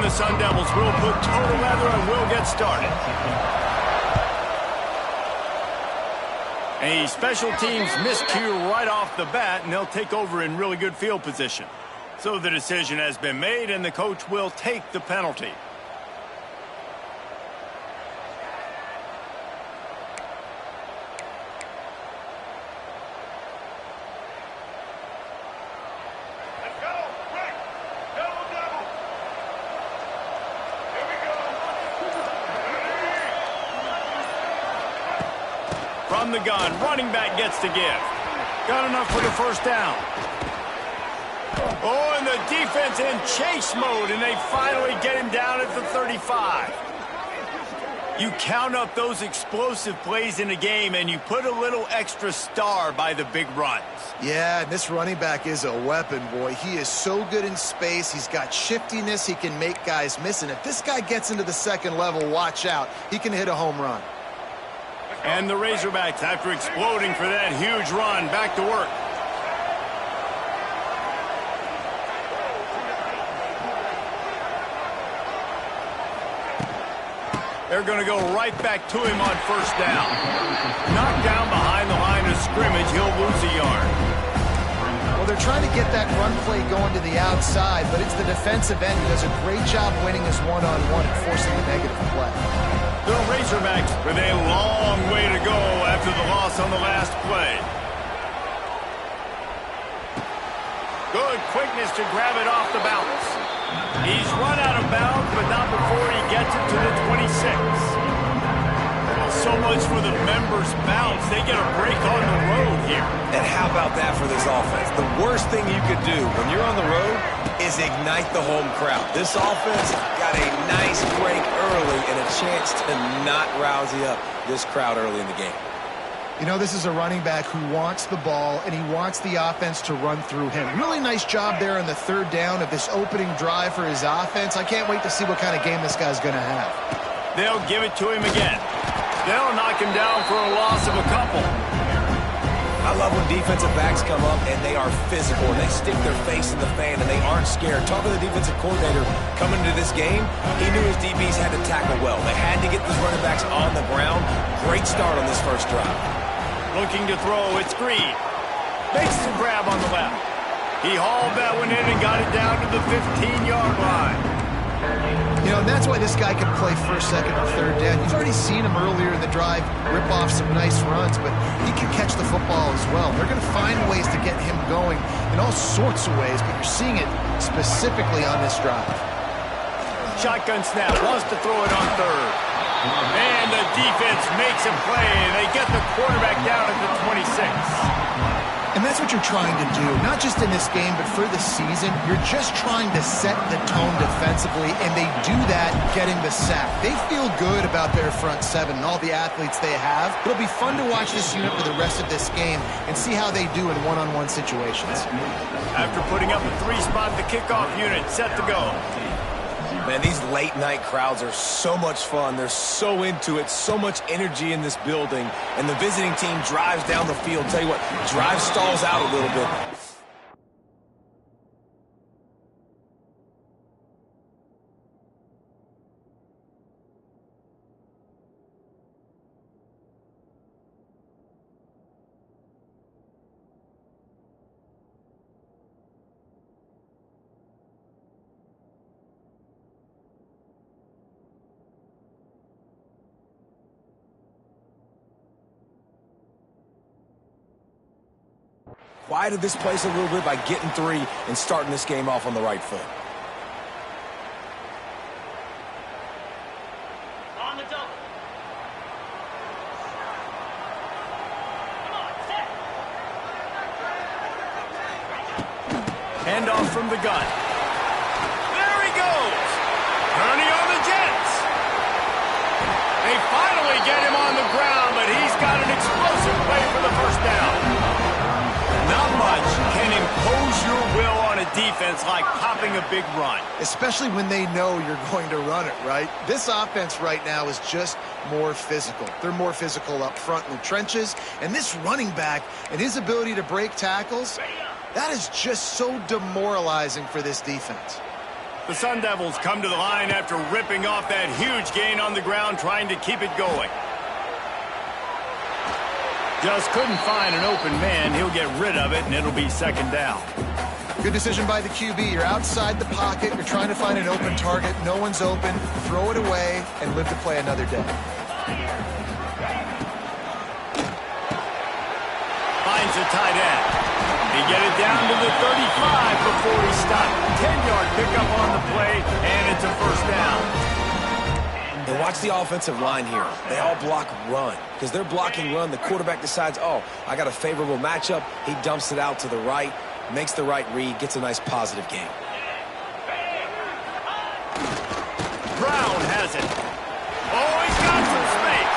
the Sun Devils will put total leather and we'll get started. A special teams miscue right off the bat, and they'll take over in really good field position. So the decision has been made, and the coach will take the penalty. From the gun, running back gets to give. Got enough for the first down. Oh, and the defense in chase mode, and they finally get him down at the 35. You count up those explosive plays in a game, and you put a little extra star by the big runs. Yeah, and this running back is a weapon, boy. He is so good in space. He's got shiftiness. He can make guys miss. And if this guy gets into the second level, watch out. He can hit a home run. And the Razorbacks, after exploding for that huge run, back to work. They're going to go right back to him on first down. Knocked down behind the line of scrimmage, he'll lose a yard. Well, they're trying to get that run play going to the outside, but it's the defensive end who does a great job winning his one-on-one and forcing the negative play. The Razorbacks with a long way to go after the loss on the last play. Good quickness to grab it off the bounce. He's run out of bounds, but not before he gets it to the 26. Well, so much for the members' bounce. They get a break on the road here. And how about that for this offense? The worst thing you could do when you're on the road is ignite the home crowd. This offense got a nice break early and a chance to not rouse up this crowd early in the game. You know, this is a running back who wants the ball, and he wants the offense to run through him. Really nice job there on the third down of this opening drive for his offense. I can't wait to see what kind of game this guy's going to have. They'll give it to him again. They'll knock him down for a loss of a couple. I love when defensive backs come up and they are physical and they stick their face in the fan and they aren't scared. Talking to the defensive coordinator coming into this game, he knew his DBs had to tackle well. They had to get these running backs on the ground. Great start on this first drive. Looking to throw, it's Green. Makes the grab on the left. He hauled that one in and got it down to the 15-yard line. You know, and that's why this guy can play first, second, or third down. You've already seen him earlier in the drive rip off some nice runs, but he can catch the football as well. They're going to find ways to get him going in all sorts of ways, but you're seeing it specifically on this drive. Shotgun snap, wants to throw it on third. And the defense makes him play, and they get the quarterback down at the 26. And that's what you're trying to do, not just in this game, but for the season. You're just trying to set the tone defensively, and they do that getting the sack. They feel good about their front seven and all the athletes they have. It'll be fun to watch this unit for the rest of this game and see how they do in one-on-one situations. After putting up a three-spot, the kickoff unit set to go. Man, these late-night crowds are so much fun. They're so into it, so much energy in this building. And the visiting team drives down the field. Tell you what, drive stalls out a little bit. Quieted this place a little bit by getting three and starting this game off on the right foot. On the double. Come on, set. Handoff from the gun. There he goes. Ernie on the Jets. They finally get him on the ground, but he's got an explosive play for the first down. Not much can impose your will on a defense like popping a big run. Especially when they know you're going to run it, right? This offense right now is just more physical. They're more physical up front in the trenches. And this running back and his ability to break tackles, that is just so demoralizing for this defense. The Sun Devils come to the line after ripping off that huge gain on the ground, trying to keep it going. Just couldn't find an open man. He'll get rid of it, and it'll be second down. Good decision by the QB. You're outside the pocket. You're trying to find an open target. No one's open. Throw it away and live to play another day. Finds a tight end. He get it down to the 35 before he stopped. 10-yard pickup on the play, and it's a first down. And watch the offensive line here. They all block run. Because they're blocking run, the quarterback decides, oh, I got a favorable matchup. He dumps it out to the right, makes the right read, gets a nice positive gain. Brown has it. Oh, he's got some space.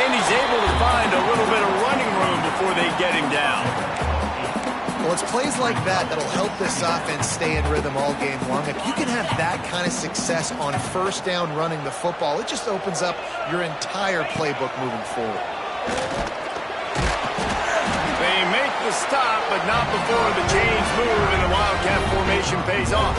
And he's able to find a little bit of running room before they get him down. Well, it's plays like that that'll help this offense stay in rhythm all game long. If you can have that kind of success on first down running the football, it just opens up your entire playbook moving forward. They make the stop, but not before the chains move and the Wildcat formation pays off.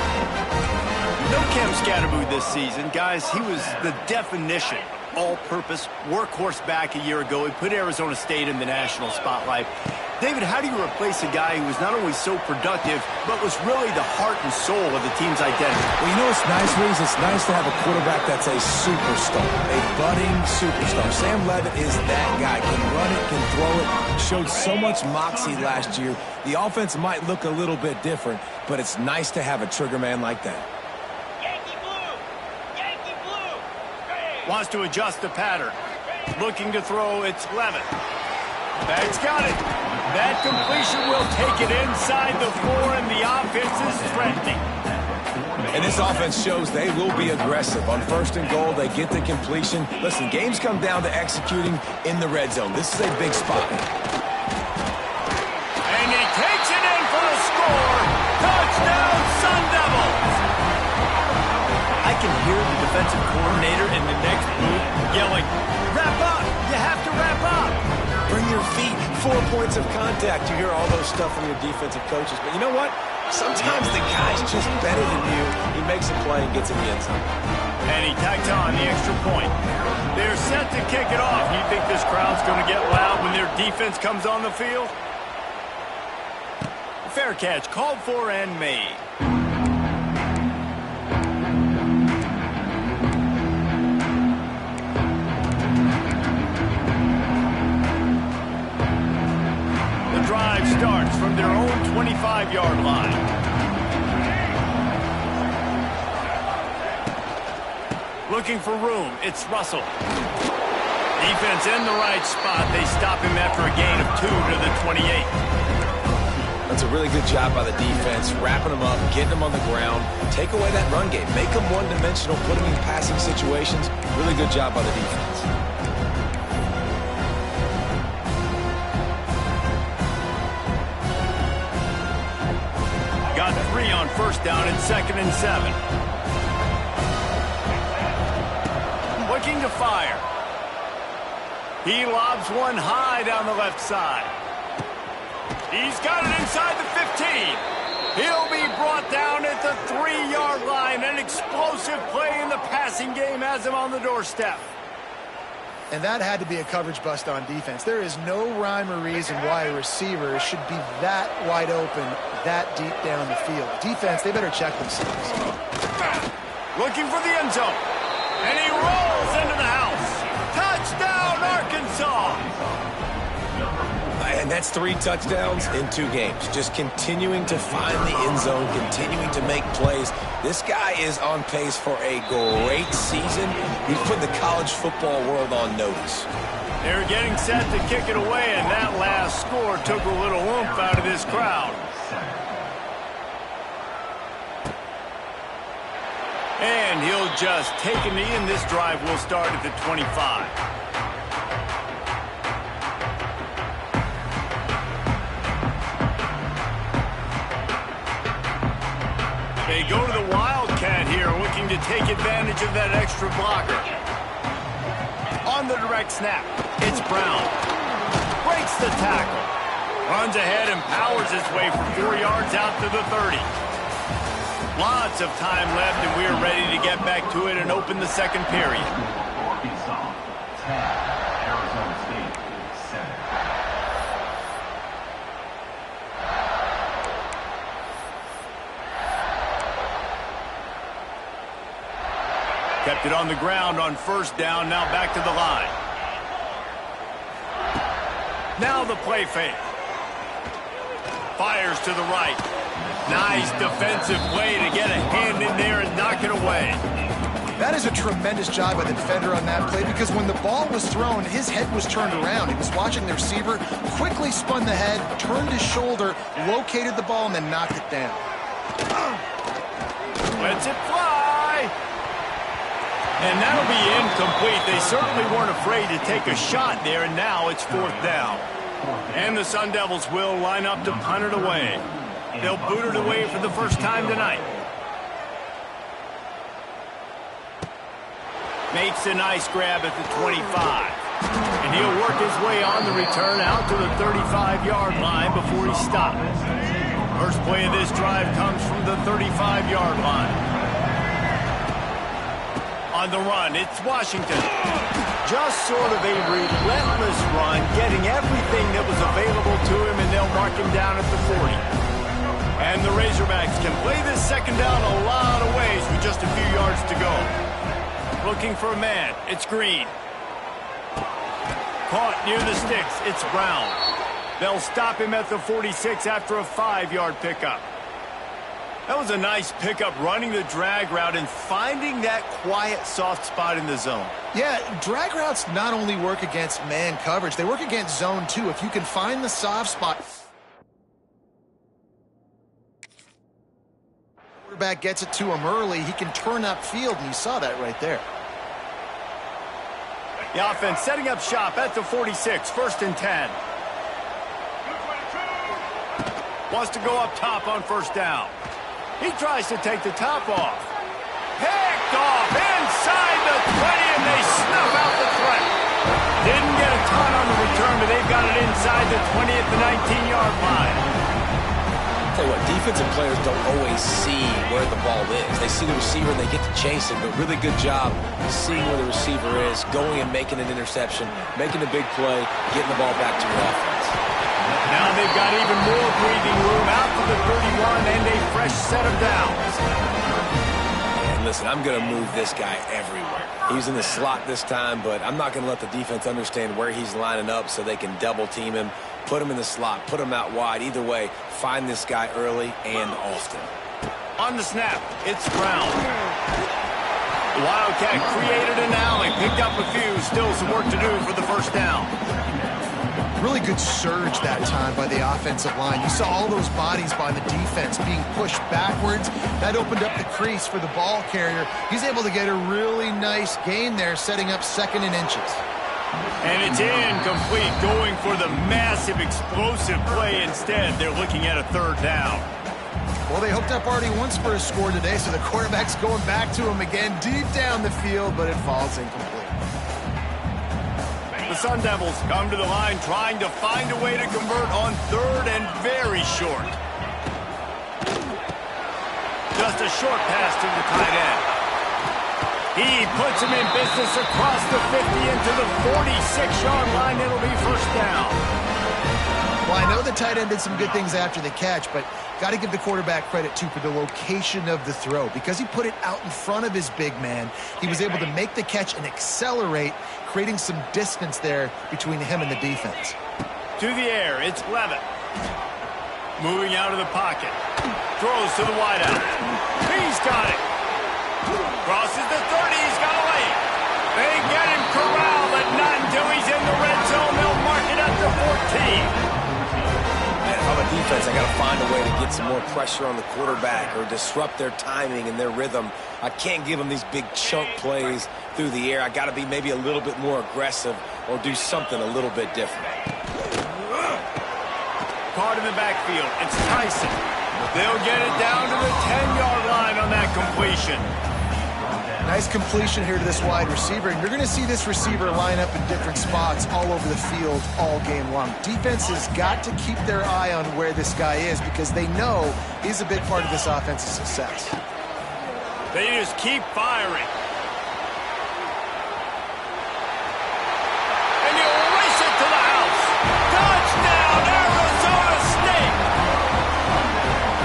No Cam Scatterboo this season. Guys, he was the definition, all-purpose workhorse back a year ago. He put Arizona State in the national spotlight. David, how do you replace a guy who was not only so productive, but was really the heart and soul of the team's identity? Well, you know what's nice, Reeves? It's nice to have a quarterback that's a superstar, a budding superstar. Sam Levitt is that guy. Can run it, can throw it. Showed so much moxie last year. The offense might look a little bit different, but it's nice to have a trigger man like that. Yankee blue! Yankee blue! Hey! Wants to adjust the pattern. Looking to throw, it's Levitt. That's got it. That completion will take it inside the 4, and the offense is threatening. And this offense shows they will be aggressive. On first and goal, they get the completion. Listen, games come down to executing in the red zone. This is a big spot. And he takes it in for the score. Touchdown, Sun Devils. I can hear the defensive coordinator in the next booth yelling, "Wrap up! You have to wrap up!" Bring your feet, 4 points of contact. You hear all those stuff from your defensive coaches. But you know what? Sometimes the guy's just better than you. He makes a play and gets in the end zone. And he tacked on the extra point. They're set to kick it off. You think this crowd's going to get loud when their defense comes on the field? Fair catch, called for and made. Drive starts from their own 25-yard line. Looking for room, it's Russell. Defense in the right spot. They stop him after a gain of 2 to the 28. That's a really good job by the defense, wrapping them up, getting them on the ground, take away that run game, make them one-dimensional, put them in passing situations. Really good job by the defense. Got 3 on first down and 2nd and 7. Looking to fire. He lobs one high down the left side. He's got it inside the 15. He'll be brought down at the 3-yard line. An explosive play in the passing game has him on the doorstep. And that had to be a coverage bust on defense. There is no rhyme or reason why a receiver should be that wide open, that deep down the field. Defense, they better check themselves. Looking for the end zone. And he rolls into the house. Touchdown, Arkansas! And that's 3 touchdowns in 2 games. Just continuing to find the end zone, continuing to make plays. This guy is on pace for a great season. He's put the college football world on notice. They're getting set to kick it away, and that last score took a little oomph out of this crowd. And he'll just take a knee, and this drive will start at the 25. They go to the Wildcat here, looking to take advantage of that extra blocker. On the direct snap, it's Brown. Breaks the tackle. Runs ahead and powers his way for 4 yards out to the 30. Lots of time left, and we're ready to get back to it and open the second period. Arkansas 10, Arizona State 7. Kept it on the ground on first down, now back to the line. Now the play fake. Fires to the right. Nice defensive play to get a hand in there and knock it away. That is a tremendous job by the defender on that play because when the ball was thrown, his head was turned around. He was watching the receiver, quickly spun the head, turned his shoulder, located the ball, and then knocked it down. Lets it fly. And that'll be incomplete. They certainly weren't afraid to take a shot there, and now it's fourth down. And the Sun Devils will line up to punt it away. They'll boot it away for the first time tonight. Makes a nice grab at the 25. And he'll work his way on the return out to the 35-yard line before he stops. First play of this drive comes from the 35-yard line. On the run, it's Washington. Just sort of a relentless run, getting everything that was available to him, and they'll mark him down at the 40. And the Razorbacks can play this second down a lot of ways with just a few yards to go. Looking for a man. It's Green. Caught near the sticks. It's Brown. They'll stop him at the 46 after a 5-yard pickup. That was a nice pickup, running the drag route and finding that quiet, soft spot in the zone. Yeah, drag routes not only work against man coverage, they work against zone too. If you can find the soft spot, quarterback gets it to him early, he can turn upfield, and you saw that right there. The offense setting up shop at the 46, first and 10. Wants to go up top on first down. He tries to take the top off. Picked off inside the 20, and they snuff out the threat. Didn't get a ton on the return, but they've got it inside the 20 at the 19-yard line. Tell you what, defensive players don't always see where the ball is. They see the receiver and they get to chase him, but really good job seeing where the receiver is, going and making an interception, making a big play, getting the ball back to your offense. Now they've got even more breathing room out to the 31 and a fresh set of downs. And listen, I'm going to move this guy everywhere. He's in the slot this time, but I'm not going to let the defense understand where he's lining up so they can double team him, put him in the slot, put him out wide. Either way, find this guy early and often. On the snap, it's Brown. The Wildcat created an alley, picked up a few, still some work to do for the first down. Really good surge that time by the offensive line. You saw all those bodies by the defense being pushed backwards. That opened up the crease for the ball carrier. He's able to get a really nice gain there, setting up second and inches. And it's incomplete, going for the massive explosive play instead. They're looking at a third down. Well, they hooked up already once for a score today, so the quarterback's going back to him again deep down the field, but it falls incomplete. The Sun Devils come to the line trying to find a way to convert on third and very short. Just a short pass to the tight end. He puts him in business across the 50 into the 46-yard line. It'll be first down. Well, I know the tight end did some good things after the catch, but got to give the quarterback credit, too, for the location of the throw. Because he put it out in front of his big man, he was able to make the catch and accelerate, creating some distance there between him and the defense. To the air, it's Levitt. Moving out of the pocket. Throws to the wideout. He's got it. Crosses the 30, he's got a lane. They get him corralled, but not until he's in the red zone. They'll mark it up to 14. Man, if I'm a defense, I got to find a way to get some more pressure on the quarterback or disrupt their timing and their rhythm. I can't give them these big chunk plays through the air. I got to be maybe a little bit more aggressive or do something a little bit different. Caught in the backfield, it's Tyson. They'll get it down to the 10-yard line on that completion. Nice completion here to this wide receiver, and you're going to see this receiver line up in different spots all over the field all game long. Defense has got to keep their eye on where this guy is because they know he's a big part of this offense's success. They just keep firing. And he'll race it to the house. Touchdown, Arizona State!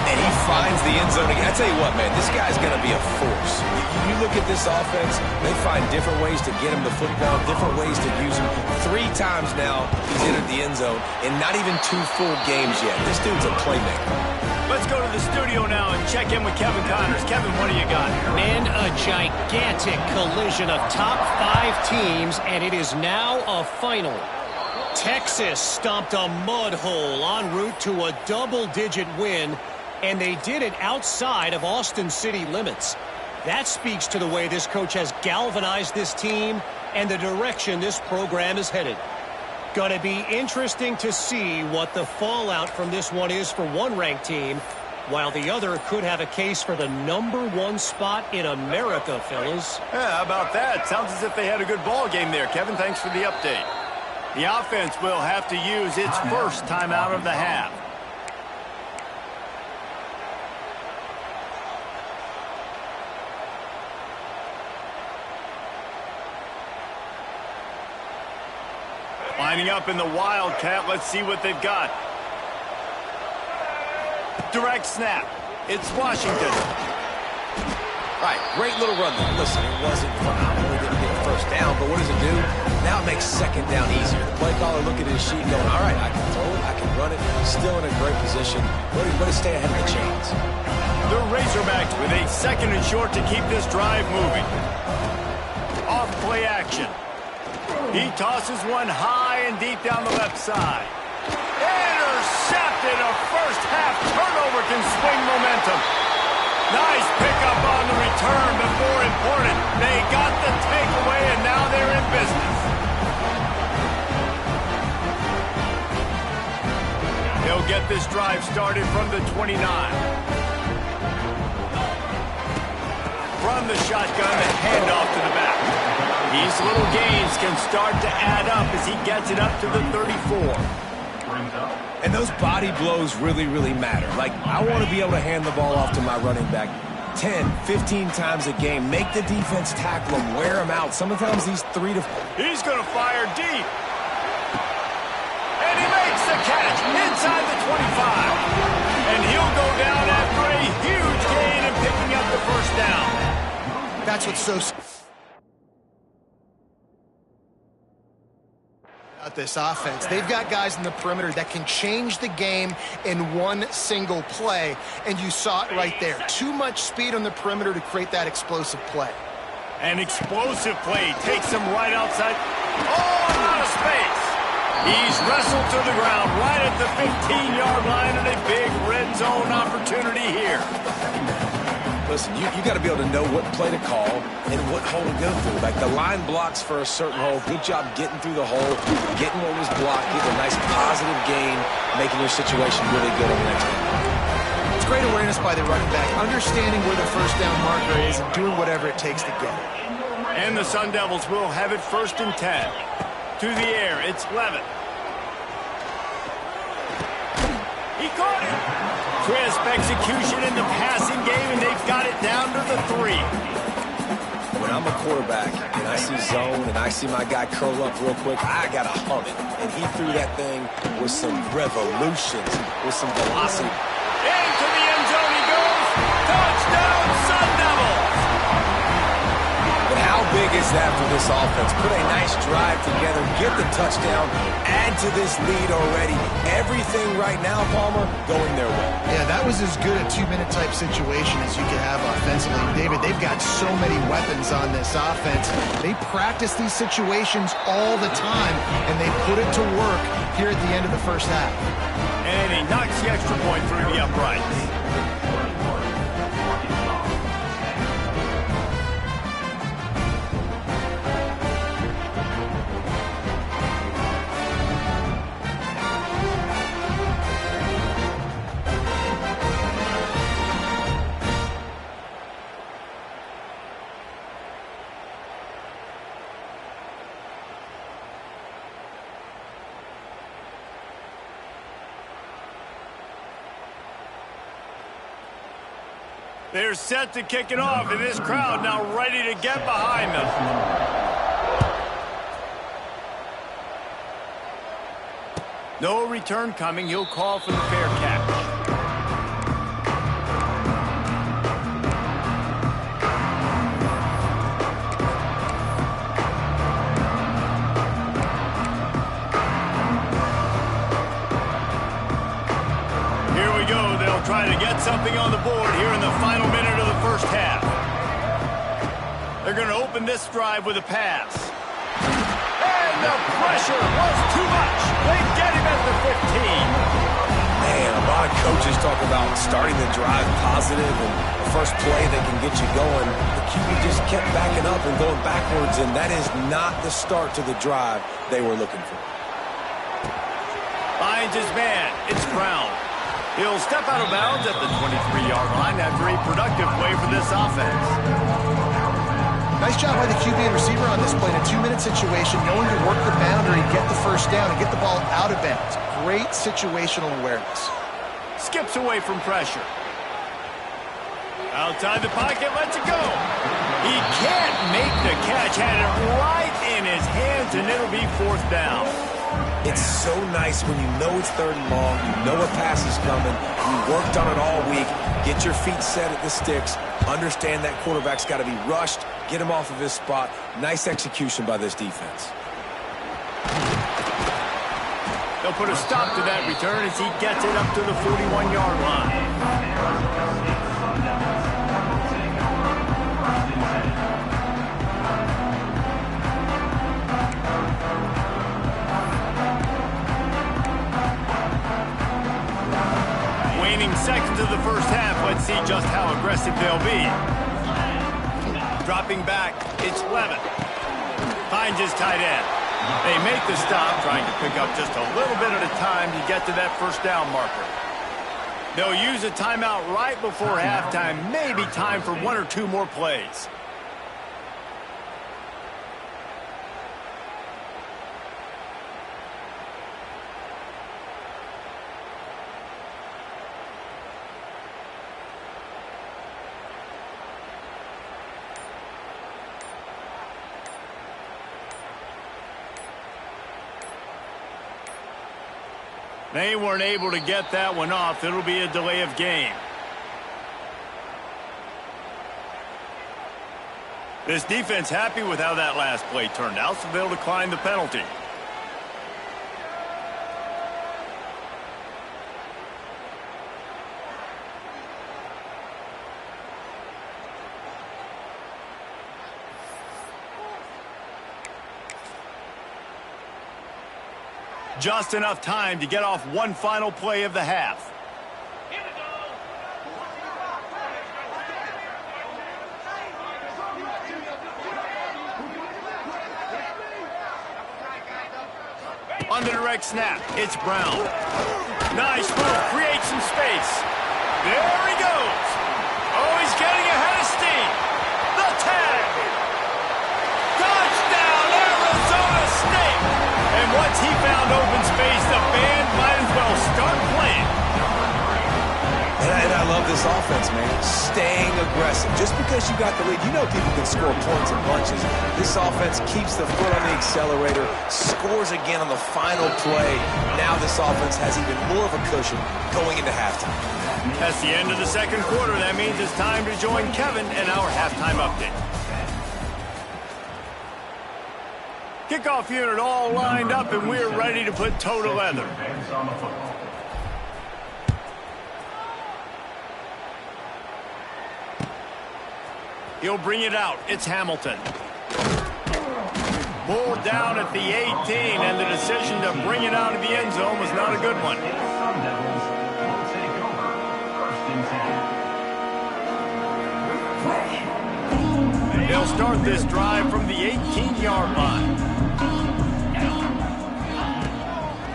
And he finds the end zone again. I tell you what, man, this guy's going to be a force. You look at this offense, they find different ways to get him the football, different ways to use him. 3 times now he's entered the end zone, and not even 2 full games yet. This dude's a playmaker. Let's go to the studio now and check in with Kevin Connors. Kevin, what do you got? And a gigantic collision of top 5 teams, and it is now a final. Texas stomped a mud hole en route to a double-digit win, and they did it outside of Austin city limits. That speaks to the way this coach has galvanized this team and the direction this program is headed. Going to be interesting to see what the fallout from this one is for one ranked team, while the other could have a case for the #1 spot in America, fellas. Yeah, how about that? Sounds as if they had a good ball game there. Kevin, thanks for the update. The offense will have to use its first timeout of the half. Lining up in the Wildcat. Let's see what they've got. Direct snap. It's Washington. Right, great little run there. Listen, it wasn't phenomenal. We didn't get a first down, but what does it do? Now it makes second down easier. The play caller look at his sheet going, all right, I can throw it, I can run it. Still in a great position. Way to stay ahead of the chains. The Razorbacks with a 2nd and short to keep this drive moving. Off play action. He tosses one high and deep down the left side. Intercepted. A first half turnover can swing momentum. Nice pickup on the return, but more important, they got the takeaway and now they're in business. They'll get this drive started from the 29. From the shotgun, the handoff to the back. These little gains can start to add up as he gets it up to the 34. And those body blows really, really matter. Like, I want to be able to hand the ball off to my running back 10, 15 times a game. Make the defense tackle him, wear him out. Sometimes these 3 to... He's going to fire deep. And he makes the catch inside the 25. And he'll go down after a huge gain and picking up the first down. That's what's so... this offense. They've got guys in the perimeter that can change the game in one single play, and you saw it right there. Too much speed on the perimeter to create that explosive play. An explosive play takes him right outside. Oh, out of space. He's wrestled to the ground right at the 15-yard line and a big red zone opportunity here. Listen, you got to be able to know what play to call and what hole to go through. Like the line blocks for a certain hole. Good job getting through the hole, getting what was blocked, getting a nice positive gain, making your situation really good on the next one. It's great awareness by the running back, understanding where the first down marker is and doing whatever it takes to get it. And the Sun Devils will have it 1st and 10. To the air, it's Levitt. He caught it. Crisp execution in the passing game, and they've got it down to the 3. When I'm a quarterback and I see zone and I see my guy curl up real quick, I got to hum it. And he threw that thing with some revolutions, with some velocity. Into the end zone he goes. Touchdown, Sun Devils. But how big is that for this offense? Put a nice drive together, get the touchdown, add to this lead already. Everything right now, Palmer, going their way. Yeah, that was as good a 2-minute type situation as you could have offensively. David, they've got so many weapons on this offense. They practice these situations all the time, and they put it to work here at the end of the first half. And he knocks the extra point through the uprights. They're set to kick it off, and this crowd now ready to get behind them. No return coming. He'll call for the fair catch. Here we go. They'll try to get something on the board here in the final minute of the first half. They're going to open this drive with a pass. And the pressure was too much. They get him at the 15. Man, a lot of coaches talk about starting the drive positive and the first play that can get you going. The QB just kept backing up and going backwards, and that is not the start to the drive they were looking for. Finds his man. It's Brown. He'll step out of bounds at the 23-yard line after a productive play for this offense. Nice job by the QB and receiver on this play in a 2-minute situation, knowing to work the boundary, get the first down, and get the ball out of bounds. Great situational awareness. Skips away from pressure. Outside the pocket, lets it go. He can't make the catch. Had it right in his hands, and it'll be fourth down. It's so nice when you know it's 3rd and long, you know a pass is coming, you worked on it all week, get your feet set at the sticks, understand that quarterback's got to be rushed, get him off of his spot. Nice execution by this defense. They'll put a stop to that return as he gets it up to the 41-yard line. Waning seconds of the first half, let's see just how aggressive they'll be. Dropping back, it's Levin. Finds his tight end. They make the stop, trying to pick up just a little bit at a time to get to that first down marker. They'll use a timeout right before halftime, maybe time for 1 or 2 more plays. They weren't able to get that one off. It'll be a delay of game. This defense happy with how that last play turned out, so they'll decline the penalty. Just enough time to get off one final play of the half. Here we go. On the direct snap, it's Brown. Nice move, creates some space. There he goes. Oh, he's getting ahead of steam. The tag. Touchdown, Arizona State. And once he found open space, the band might as well start playing. And I love this offense, man. Staying aggressive. Just because you got the lead, you know people can score points in bunches. This offense keeps the foot on the accelerator, scores again on the final play. Now this offense has even more of a cushion going into halftime. That's the end of the second quarter. That means it's time to join Kevin in our halftime update. Kickoff unit all lined up, and we're ready to put toe to leather. He'll bring it out. It's Hamilton. Ball down at the 18, and the decision to bring it out of the end zone was not a good one. They'll start this drive from the 18-yard line.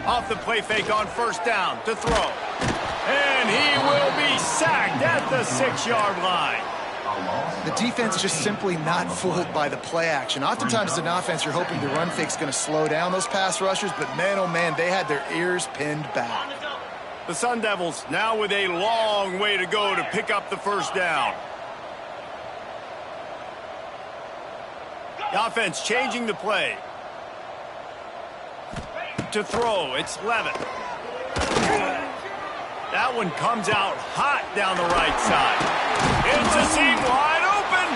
Off the play fake on first down to throw. And he will be sacked at the 6-yard line. The defense just simply not fooled by the play action. Oftentimes as an offense, you're hoping the run fake's going to slow down those pass rushers, but man, oh man, they had their ears pinned back. The Sun Devils now with a long way to go to pick up the first down. The offense changing the play. To throw, it's Levitt. That one comes out hot down the right side. It's a seam wide open.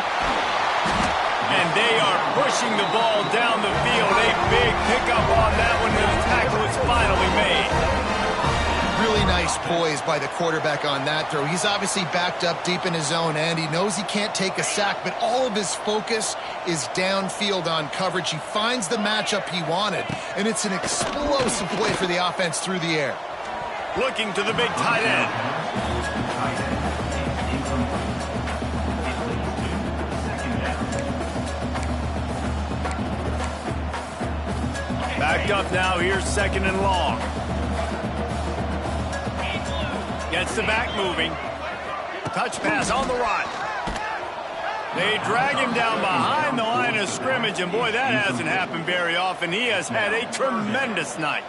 And they are pushing the ball down the field. A big pickup on that one, and the tackle is finally made. Really nice poise by the quarterback on that throw. He's obviously backed up deep in his own end. He knows he can't take a sack, but all of his focus is downfield on coverage. He finds the matchup he wanted, and it's an explosive play for the offense through the air. Looking to the big tight end. Backed up now, here's 2nd and long. Gets the back moving. Touch pass on the run. They drag him down behind the line of scrimmage, and boy, that hasn't happened very often. He has had a tremendous night.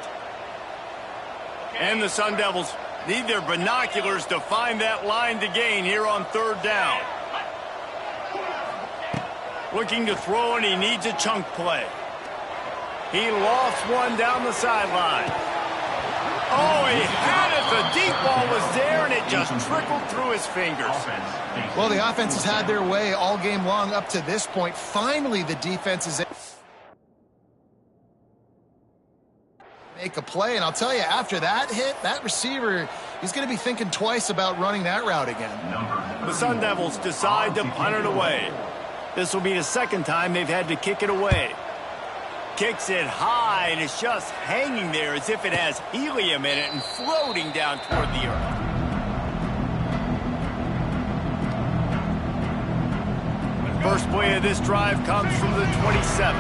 And the Sun Devils need their binoculars to find that line to gain here on 3rd down. Looking to throw, and he needs a chunk play. He lost one down the sideline. Oh, he had it. The deep ball was there, and it just trickled through his fingers. Well, the offense has had their way all game long up to this point. Finally, the defense is make a play, and I'll tell you, after that hit, that receiver, he's going to be thinking twice about running that route again. The Sun Devils decide to punt it away. This will be the 2nd time they've had to kick it away. Kicks it high, and it's just hanging there as if it has helium in it and floating down toward the earth. First play of this drive comes from the 27.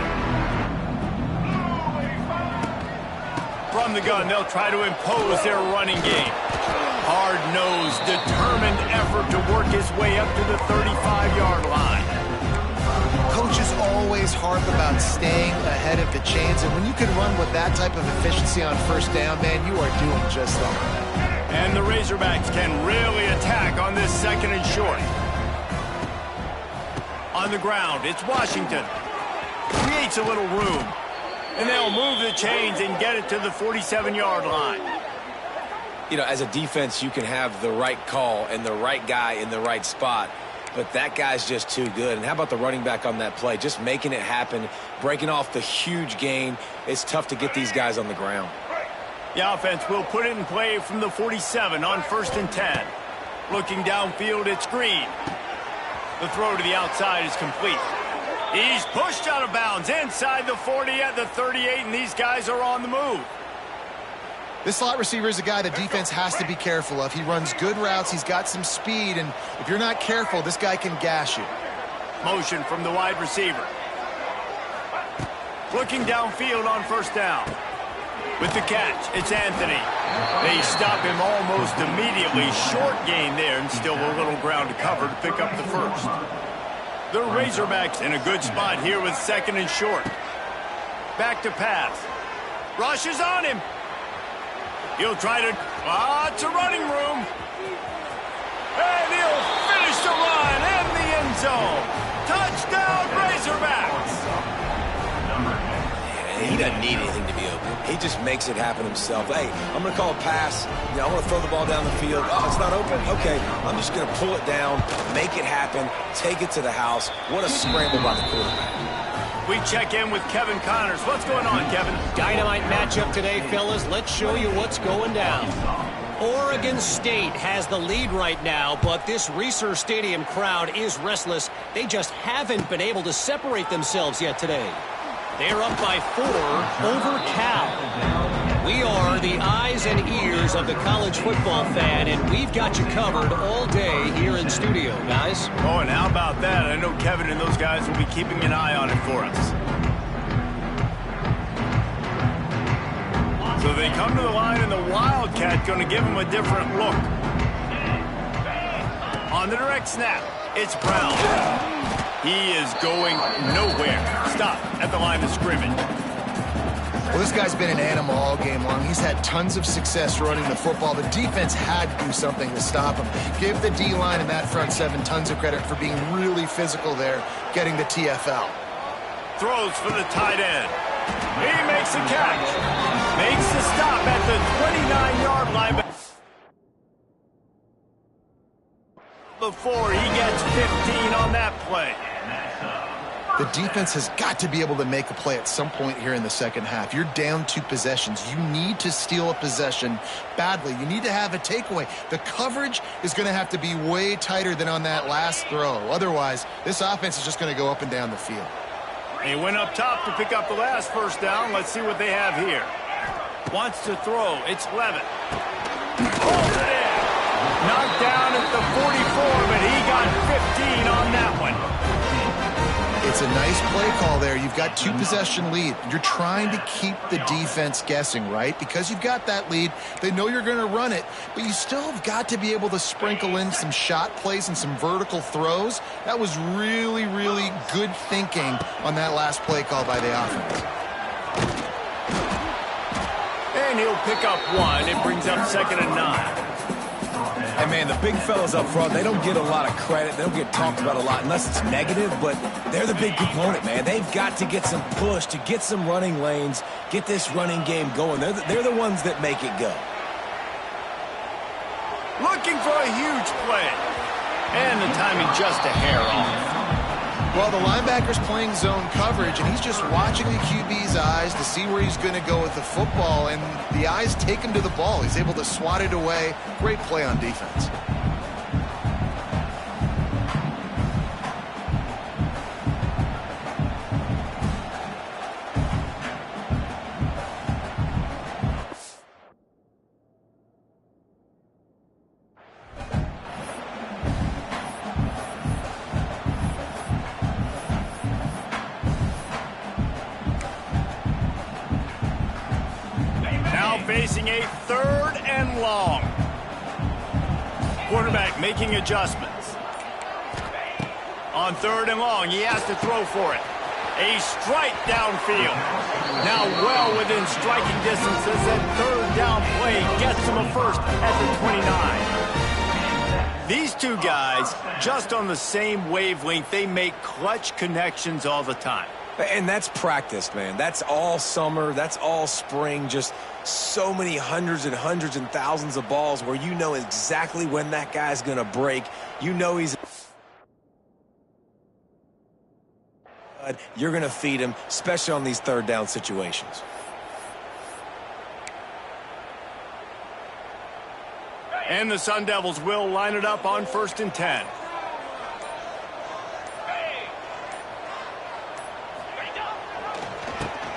From the gun, they'll try to impose their running game. Hard-nosed, determined effort to work his way up to the 35-yard line. Coaches always harp about staying ahead of the chains, and when you can run with that type of efficiency on 1st down, man, you are doing just that. And the Razorbacks can really attack on this 2nd and short. On the ground, it's Washington. Creates a little room. And they'll move the chains and get it to the 47-yard line. You know, as a defense, you can have the right call and the right guy in the right spot, but that guy's just too good. And how about the running back on that play? Just making it happen, breaking off the huge gain. It's tough to get these guys on the ground. The offense will put it in play from the 47 on 1st and 10. Looking downfield, it's Green. The throw to the outside is complete. He's pushed out of bounds inside the 40 at the 38, and these guys are on the move. This slot receiver is a guy the defense has to be careful of. He runs good routes, he's got some speed, and if you're not careful, this guy can gash you. Motion from the wide receiver. Looking downfield on 1st down. With the catch, it's Anthony. They stop him almost immediately. Short gain there, and still a little ground to cover to pick up the 1st. The Razorbacks in a good spot here with 2nd and short. Back to pass. Rushes on him. He'll try to... it's a running room. And he'll finish the run in the end zone. Touchdown, Razorbacks. Yeah, he doesn't need anything to be open. He just makes it happen himself. Hey, I'm going to call a pass. You know, I want to throw the ball down the field. Oh, it's not open? Okay, I'm just going to pull it down, make it happen, take it to the house. What a scramble by the quarterback. We check in with Kevin Connors. What's going on, Kevin? Dynamite matchup today, fellas. Let's show you what's going down. Oregon State has the lead right now, but this Reser Stadium crowd is restless. They just haven't been able to separate themselves yet today. They're up by 4 over Cal. We are the eyes and ears of the college football fan, and we've got you covered all day here in studio, guys. Oh, and how about that? I know Kevin and those guys will be keeping an eye on it for us. So they come to the line, and the Wildcat going to give them a different look. On the direct snap, it's Brown. He is going nowhere. Stop at the line of scrimmage. Well, this guy's been an animal all game long. He's had tons of success running the football. The defense had to do something to stop him. Give the D-line and that front 7 tons of credit for being really physical there, getting the TFL. throws for the tight end. He makes a catch. Makes the stop at the 29-yard line before he gets 15 on that play. The defense has got to be able to make a play at some point here in the second half. You're down 2 possessions. You need to steal a possession badly. You need to have a takeaway. The coverage is going to have to be way tighter than on that last throw. Otherwise, this offense is just going to go up and down the field. He went up top to pick up the last first down. Let's see what they have here. Wants to throw. It's Levitt. Holds it in. Knocked down at the 44, but he got 15 on that one. It's a nice play call there. You've got 2 possession lead. You're trying to keep the defense guessing, right? Because you've got that lead, they know you're going to run it, but you still have got to be able to sprinkle in some shot plays and some vertical throws. That was really, really good thinking on that last play call by the offense. And he'll pick up 1. It brings up 2nd and 9. And, man, the big fellas up front, they don't get a lot of credit. They don't get talked about a lot unless it's negative, but they're the big component, man. They've got to get some push, to get some running lanes, get this running game going. They're the ones that make it go. Looking for a huge play. And the timing just a hair off. Well, the linebacker's playing zone coverage, and he's just watching the QB's eyes to see where he's going to go with the football, and the eyes take him to the ball. He's able to swat it away. Great play on defense. Facing a 3rd and long. Quarterback making adjustments. On 3rd and long, he has to throw for it. A strike downfield. Now well within striking distance as that 3rd down play gets him a first at the 29. These 2 guys, just on the same wavelength, they make clutch connections all the time. And that's practiced, man. That's all summer. That's all spring. Just so many hundreds and thousands of balls where you know exactly when that guy's going to break. You know he's... You're going to feed him, especially on these 3rd down situations. And the Sun Devils will line it up on 1st and 10.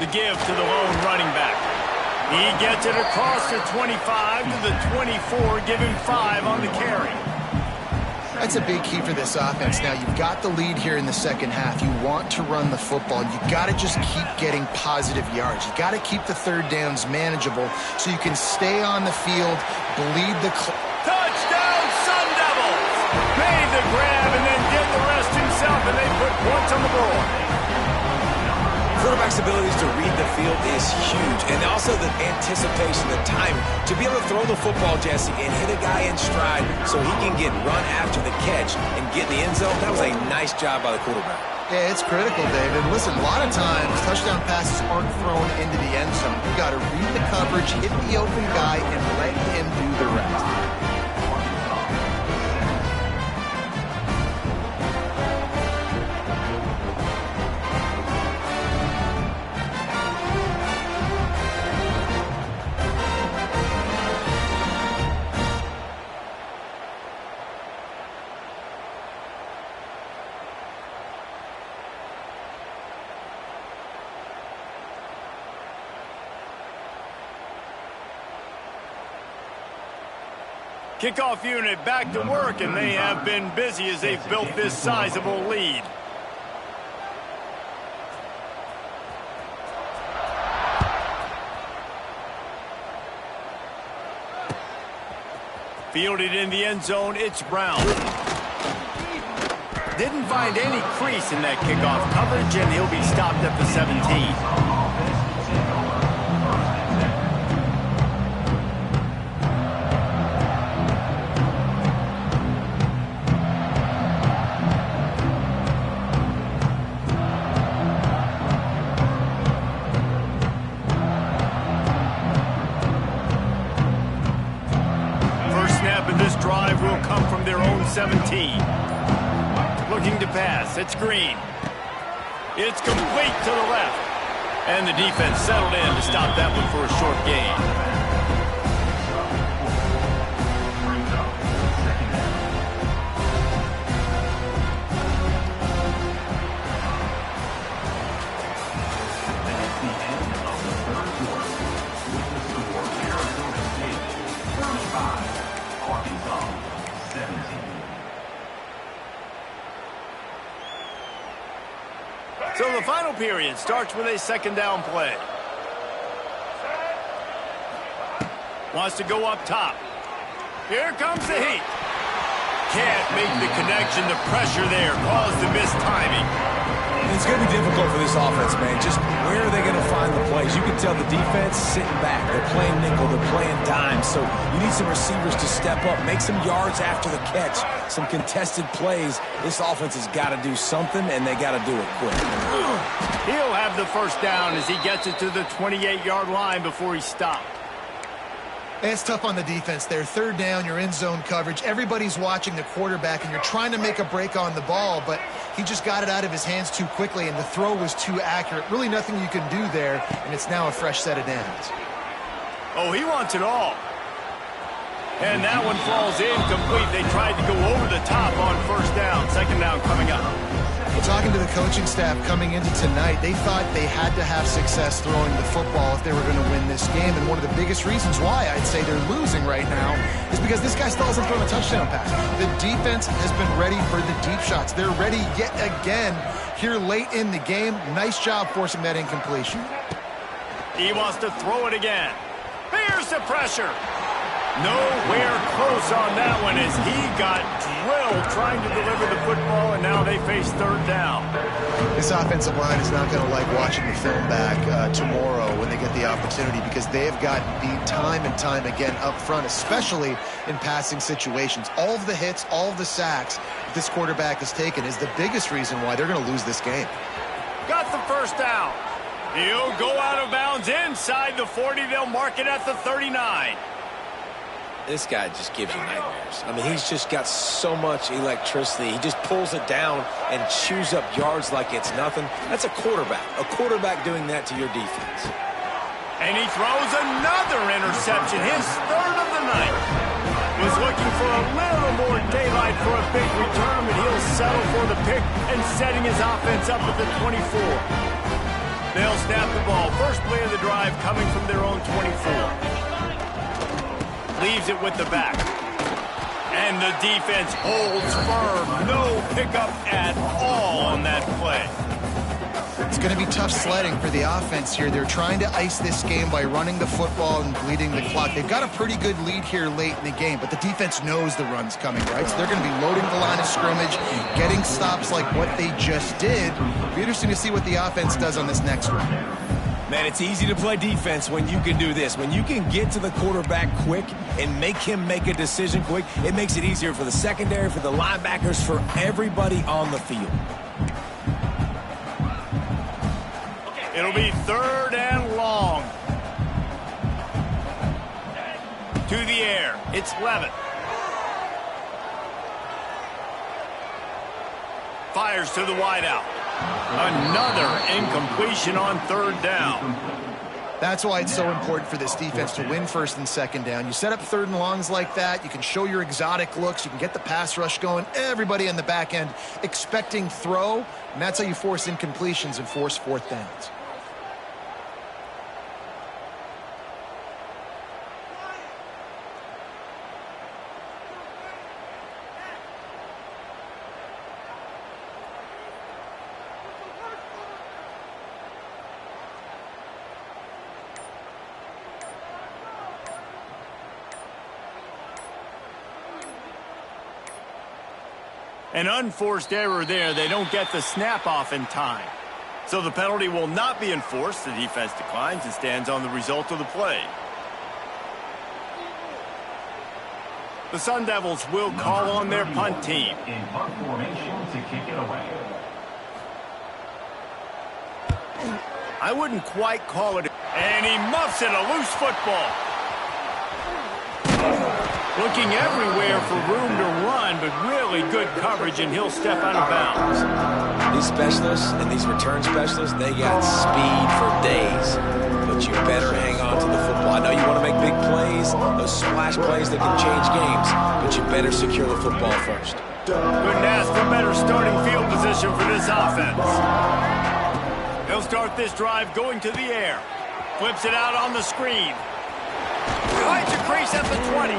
The give to the lone running back. He gets it across the 25 to the 24, give him 5 on the carry. That's a big key for this offense. Now, you've got the lead here in the second half. You want to run the football. You got to just keep getting positive yards. You got to keep the 3rd downs manageable so you can stay on the field, bleed the... Touchdown, Sun Devils! Made the grab and then did the rest himself, and they put points on the board. Quarterback's abilities to read the field is huge, and also the anticipation, the time to be able to throw the football, Jesse, and hit a guy in stride so he can get run after the catch and get in the end zone. That was a nice job by the quarterback. Yeah, it's critical, David. Listen, a lot of times touchdown passes aren't thrown into the end zone. You got to read the coverage, hit the open guy, and let him do the rest. Kickoff unit back to work, and they have been busy as they've built this sizable lead. Fielded in the end zone, it's Brown. Didn't find any crease in that kickoff coverage, and he'll be stopped at the 17. 17. Looking to pass. It's Green. It's complete to the left. And the defense settled in to stop that one for a short gain. So the final period starts with a second down play. Wants to go up top. Here comes the heat. Can't make the connection. The pressure there caused the missed timing. It's going to be difficult for this offense, man. Just where are they going to find the plays? You can tell the defense sitting back. They're playing nickel. They're playing dime. So you need some receivers to step up, make some yards after the catch, some contested plays. This offense has got to do something, and they got to do it quick. He'll have the first down as he gets it to the 28-yard line before he stopped. It's tough on the defense there. Third down, you're in zone coverage. Everybody's watching the quarterback, and you're trying to make a break on the ball, but he just got it out of his hands too quickly, and the throw was too accurate. Really nothing you can do there, and it's now a fresh set of downs. Oh, he wants it all. And that one falls incomplete. They tried to go over the top on first down. Second down coming up. Well, talking to the coaching staff coming into tonight, they thought they had to have success throwing the football if they were going to win this game. And one of the biggest reasons why I'd say they're losing right now is because this guy still hasn't thrown a touchdown pass. The defense has been ready for the deep shots. They're ready yet again here late in the game. Nice job forcing that incompletion. He wants to throw it again. Here's the pressure. Nowhere close on that one as he got drilled trying to deliver the football, and now they face third down. This offensive line is not going to like watching the film back tomorrow when they get the opportunity, because they have gotten beat time and time again up front, especially in passing situations. All of the hits, all of the sacks this quarterback has taken is the biggest reason why they're going to lose this game. Got the first down. He'll go out of bounds inside the 40. They'll mark it at the 39. This guy just gives you nightmares. I mean, he's just got so much electricity. He just pulls it down and chews up yards like it's nothing. That's a quarterback doing that to your defense. And he throws another interception, his third of the night. Was looking for a little more daylight for a big return, but he'll settle for the pick and setting his offense up at the 24. They'll snap the ball. First play of the drive coming from their own 24. Leaves it with the back. And the defense holds firm. No pickup at all on that play. It's going to be tough sledding for the offense here. They're trying to ice this game by running the football and bleeding the clock. They've got a pretty good lead here late in the game, but the defense knows the run's coming, right? So they're going to be loading the line of scrimmage, getting stops like what they just did. It'll be interesting to see what the offense does on this next one. Man, it's easy to play defense when you can do this. When you can get to the quarterback quick and make him make a decision quick, it makes it easier for the secondary, for the linebackers, for everybody on the field. It'll be third and long. To the air. It's Levitt. Fires to the wideout. Another incompletion on third down. That's why it's so important for this defense to win first and second down. You set up third and longs like that, you can show your exotic looks, you can get the pass rush going, everybody on the back end expecting throw, and that's how you force incompletions and force fourth downs. An unforced error there. They don't get the snap off in time. So the penalty will not be enforced. The defense declines and stands on the result of the play. The Sun Devils will call on their punt team. In punt formation to kick it away. I wouldn't quite call it. And he muffs it, a loose football. Looking everywhere for room to run, but really good coverage, and he'll step out of bounds. These specialists and these return specialists, they got speed for days. But you better hang on to the football. I know you want to make big plays, those splash plays that can change games, but you better secure the football first. Couldn't ask for better starting field position for this offense. He'll start this drive going to the air. Flips it out on the screen. Finds a crease at the 20.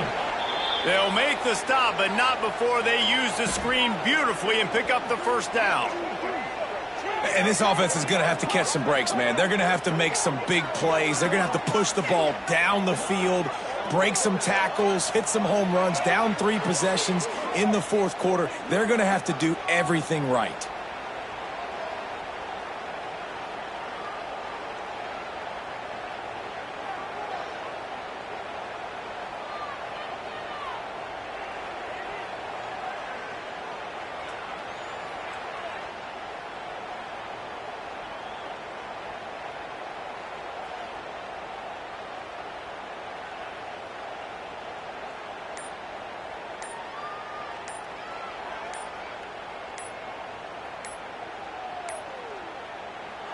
They'll make the stop, but not before they use the screen beautifully and pick up the first down. And this offense is going to have to catch some breaks, man. They're going to have to make some big plays. They're going to have to push the ball down the field, break some tackles, hit some home runs, down 3 possessions in the fourth quarter. They're going to have to do everything right.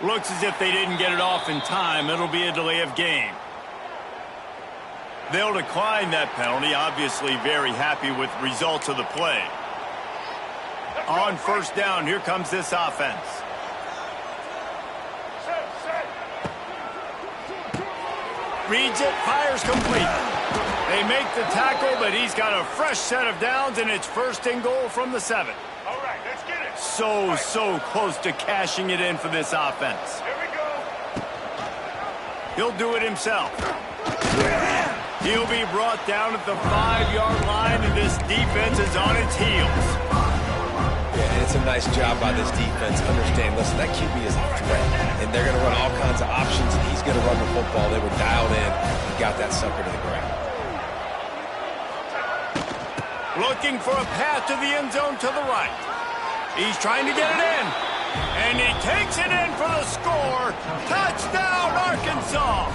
Looks as if they didn't get it off in time. It'll be a delay of game. They'll decline that penalty. Obviously very happy with results of the play. On first down, here comes this offense. Reads it, fires complete. They make the tackle, but he's got a fresh set of downs, and it's first and goal from the 7. All right, let's get it. So close to cashing it in for this offense. Here we go. He'll do it himself. He'll be brought down at the 5-yard line, and this defense is on its heels. Yeah, and it's a nice job by this defense. Understand, listen, that QB is a threat, and they're going to run all kinds of options, and he's going to run the football. They were dialed in and got that sucker to the ground. Looking for a path to the end zone to the right. He's trying to get it in. And he takes it in for the score. Touchdown, Arkansas.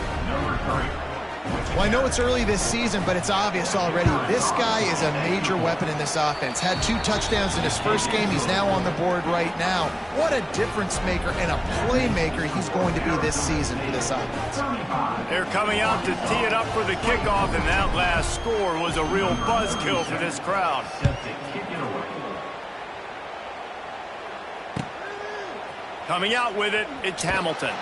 Well, I know it's early this season, but it's obvious already. This guy is a major weapon in this offense. Had 2 touchdowns in his first game. He's now on the board right now. What a difference maker and a playmaker he's going to be this season for this offense. They're coming out to tee it up for the kickoff, and that last score was a real buzzkill for this crowd. Coming out with it, it's Hamilton.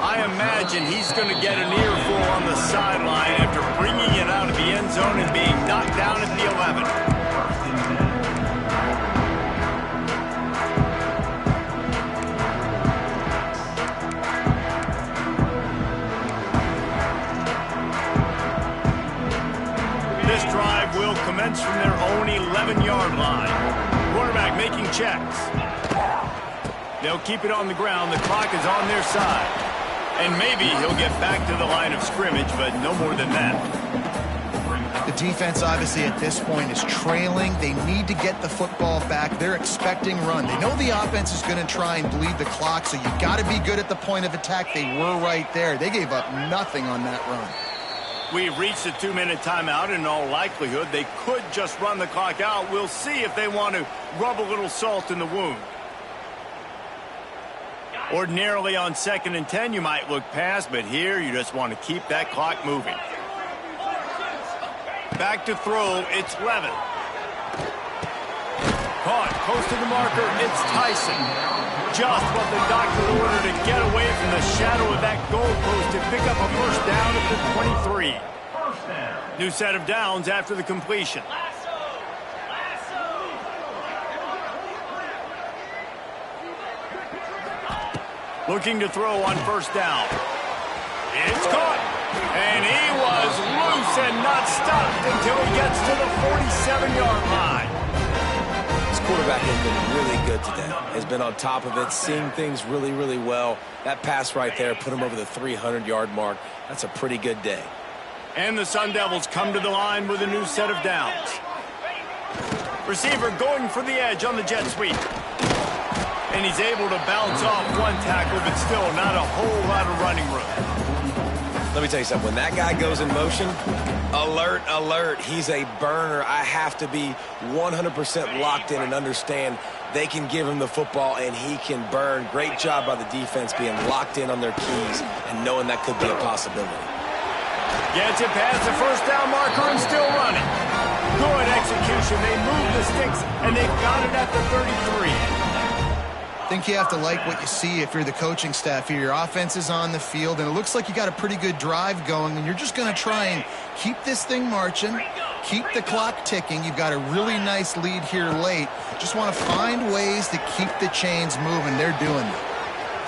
I imagine he's going to get an earful on the sideline after bringing it out of the end zone and being knocked down at the 11. This drive will commence from their own 11-yard line. Quarterback making checks. They'll keep it on the ground. The clock is on their side. And maybe he'll get back to the line of scrimmage, but no more than that. The defense, obviously, at this point is trailing. They need to get the football back. They're expecting run. They know the offense is going to try and bleed the clock, so you've got to be good at the point of attack. They were right there. They gave up nothing on that run. We've reached a 2-minute timeout. In all likelihood, they could just run the clock out. We'll see if they want to rub a little salt in the wound. Ordinarily on 2nd and 10, you might look past, but here you just want to keep that clock moving. Back to throw, it's Levin. Caught, close to the marker, it's Tyson. Just what the doctor ordered to get away from the shadow of that goalpost to pick up a first down at the 23. New set of downs after the completion. Looking to throw on first down. It's caught. And he was loose and not stopped until he gets to the 47-yard line. This quarterback has been really good today. Has been on top of it, seeing things really, really well. That pass right there put him over the 300-yard mark. That's a pretty good day. And the Sun Devils come to the line with a new set of downs. Receiver going for the edge on the jet sweep. And he's able to bounce off one tackle, but still not a whole lot of running room. Let me tell you something. When that guy goes in motion, Alert, alert. He's a burner. I have to be 100% locked in and understand they can give him the football and he can burn. Great job by the defense being locked in on their keys and knowing that could be a possibility. Gets it past the first down marker and still running. Good execution. They move the sticks, and they've got it at the 33. I think you have to like what you see if you're the coaching staff here. Your offense is on the field, and it looks like you got a pretty good drive going, and you're just going to try and keep this thing marching, keep the clock ticking. You've got a really nice lead here late. Just want to find ways to keep the chains moving. They're doing it.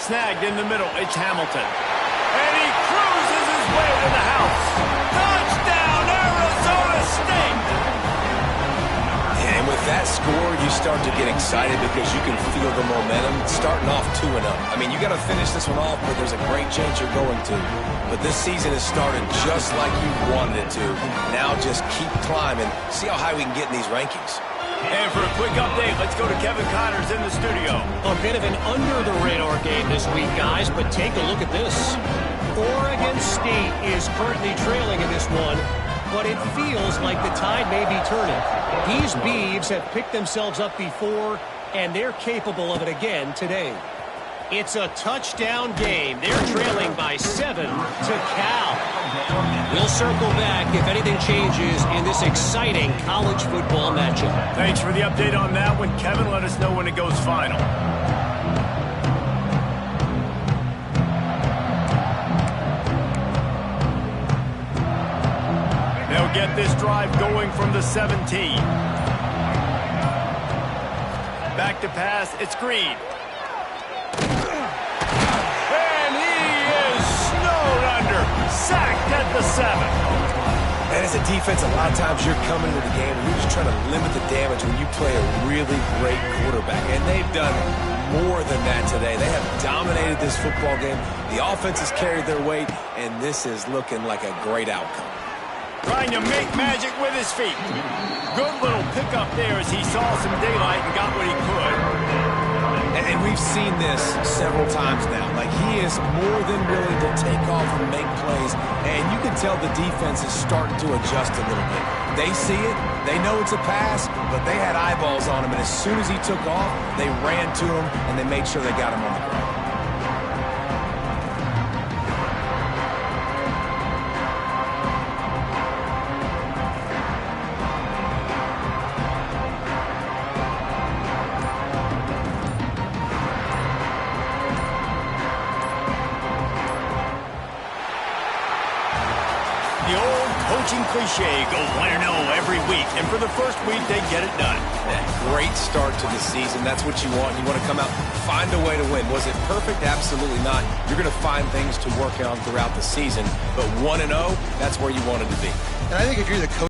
Snagged in the middle. It's Hamilton. And he cruises his way to the house. Touchdown, Arizona State! And with that score, you start to get excited because you can feel the momentum starting off 2-0. I mean, you got to finish this one off, but there's a great chance you're going to. But this season has started just like you wanted it to. Now just keep climbing. See how high we can get in these rankings. And for a quick update, let's go to Kevin Connors in the studio. A bit of an under-the-radar game this week, guys, but take a look at this. Oregon State is currently trailing in this one, but it feels like the tide may be turning. These Beavs have picked themselves up before, and they're capable of it again today. It's a touchdown game. They're trailing by 7 to Cal. We'll circle back if anything changes in this exciting college football matchup. Thanks for the update on that one, Kevin. Let us know when it goes final. They'll get this drive going from the 17. Back to pass. It's Green. And he is snowed under. Sacked at the 7. And as a defense, a lot of times you're coming into the game and you're just trying to limit the damage when you play a really great quarterback. And they've done more than that today. They have dominated this football game. The offense has carried their weight, and this is looking like a great outcome. Trying to make magic with his feet. Good little pickup there as he saw some daylight and got what he could. And we've seen this several times now. Like, he is more than willing to take off and make plays. And you can tell the defense is starting to adjust a little bit. They see it. They know it's a pass, but they had eyeballs on him. And as soon as he took off, they ran to him, and they made sure they got him on the ground. The old coaching cliche, go 1-0 every week. And for the first week, they get it done. Yeah, great start to the season. That's what you want. You want to come out, find a way to win. Was it perfect? Absolutely not. You're going to find things to work on throughout the season. But 1-0, that's where you wanted to be. And I think if you're the coach,